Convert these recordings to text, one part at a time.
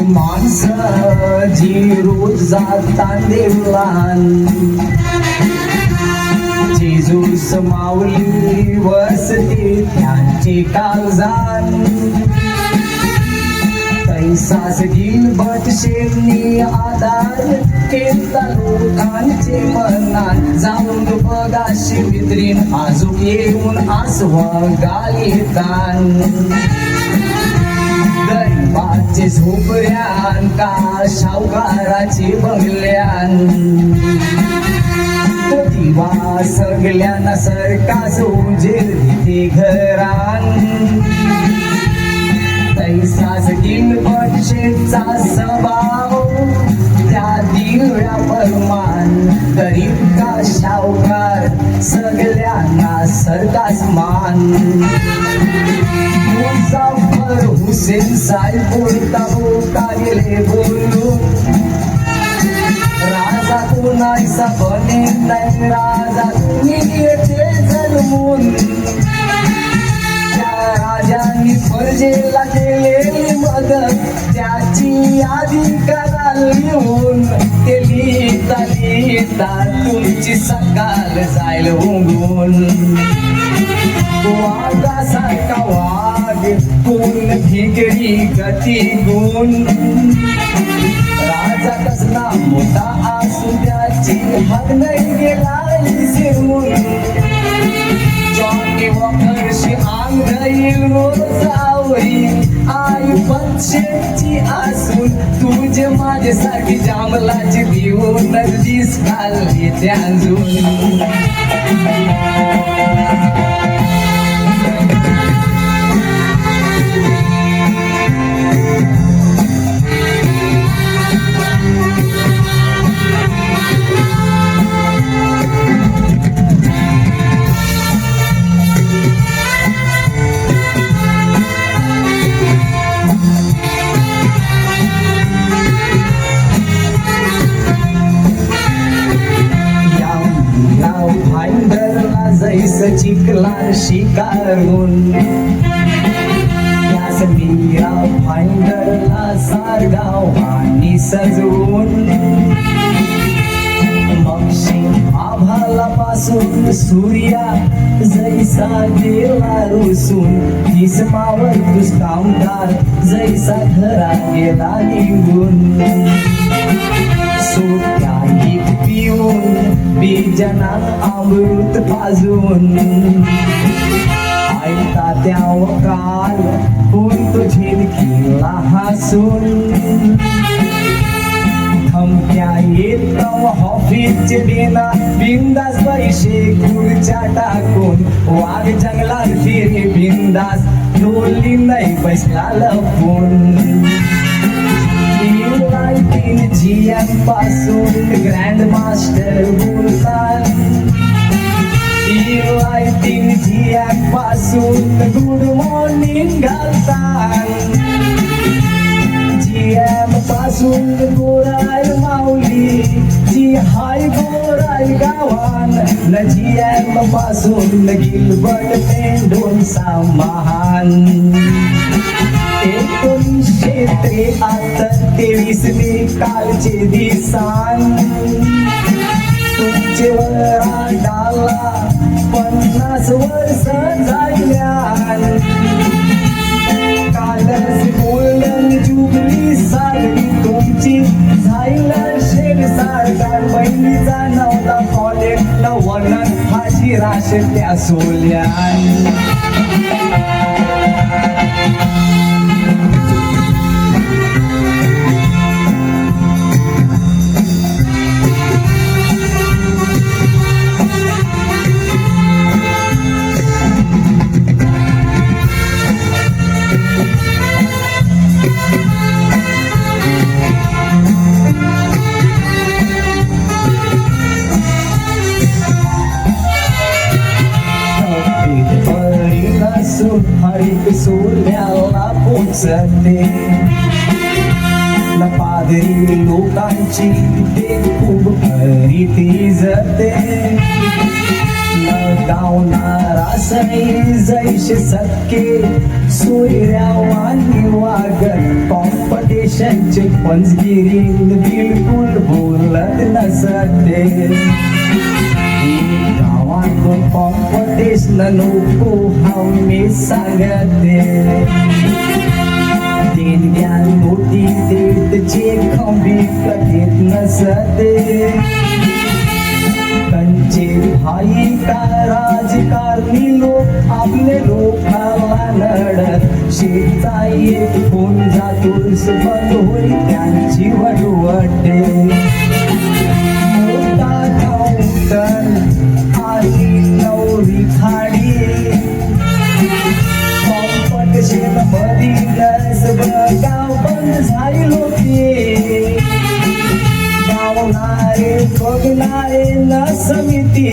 माणसं जी रोज जातात देवलान, जेजूस माऊली वसते त्यांचे काळजान. तैसास गिलबट शेंनी आधार केला लोकांचे मनात, जाऊन बघा शिबित्रीन आजूक येऊन आसवगाल येतान. गरीबाचे झोपड्यान का सावकाराचे बंगल्यान, दिवा सगळ्यांना सरकास उजेड देते घरान. तैसास गिलबट शेंचा स्वभाव त्या दिव्या परमान, गरीब का सावकार सगळ्यांना सरकास मान. मुझफ्फर हुसेन साहेब बोलता गेले बोलून, राजा कोणाचा बने नाही राजा तुम्ही येथे जन्मून. त्या राजांनी फर्जेला केलेली मदत त्याची यादी करा लिहून, ते लिहिता लिहिता तुमची सकाळ जाईल उगून. वाघासारखा वाघ कोण भिगरी गती गुण, राजा कसला मोठा असू त्याची हद नाही गेला विसरून. जॉनी वॉकरशी अंग राहील रोज आवरी, आई पक्षाची असून तुझे माझ्यासाठी जांभलाची देऊन दिस खाल्ली त्याजून. चिखलार शिकारून, त्यास मीरा फाइंडरला सारगावानी सजवून. मक्षी आभालापासून सूर्या जैसा गेला रुसून, किस्मावर तुझ कामदार जैसा घरा गेला निघून. सोत्याही पिऊन बीजना अमृत पाजून, ऐकता त्या काल कोण तुझे खिला हसून. धमक्या येत ऑफिसचे बिना बिंदास पैसे खुर्च्या टाकून, वाघ जंगलात फिरे बिंदास डोली नाही बसला लपून. GM पासून ग्रँड मास्टर बोलतात, GM पासून गुड मॉर्निंग घालतात. GM पासून गोराय माऊली जी हाय गोराय गावान, न GM पासून गिलबट पेंडून सामान. 1923 मे कालचे दिसान, तुमचे वरा डाला 50 वर्ष झाल्यान. कालच गोल्डन जुबली साजरी तुमची झायला शेर सारकार. बहिणीचा नवला कॉलेज नवनन माझी राश त्या सोल्यान. हरिक सोल्याला पोचते, पादरी लोकांची ते खूप हरिती जते. गावनारा सई जैसे सक्के सूर्यावानी वागत कॉम्पिटिशनचे पंचगिरी बिलकुल बोलत नसते गावातून कॉम्पिटिशन नको हमी सांगते देणग्या नोटी देतचे खंबी कधीत नसते कंचे भाई का राजकारणी लोक आपले लोकांना लढत शेतचा एक कोण जातोस बंद होई त्यांची वडवटे मोठा काउंटर आली नवरी खाडी कॉम्पिटिशन मधीलच गाव बंद झाली होती गावणारे बघणारे न समिती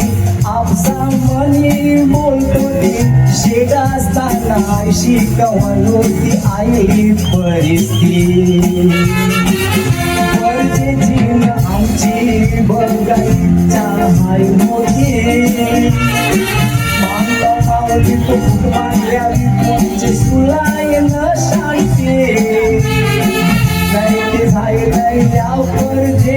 आपसा मनी बोलतो ती शेगा असताना शिकवण होती आई परिस्थिती गरजेची न आमची बघायच्या हाय मोठी मानला मावली तो मानल्या कोणचे सुलाय न शांती नाही ते झाले यावर जे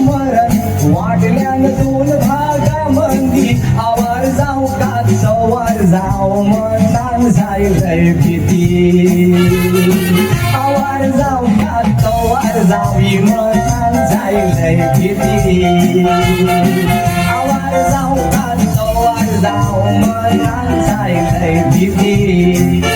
मरण वाटल्यान दोन भागामंदी आवार जाऊ का चवार जाऊ मनान झालंय भीती आवार जाऊ का चवार जाऊ मनान झालंय भीती आवार जाऊ का चवार जाऊ मनान झालंय भीती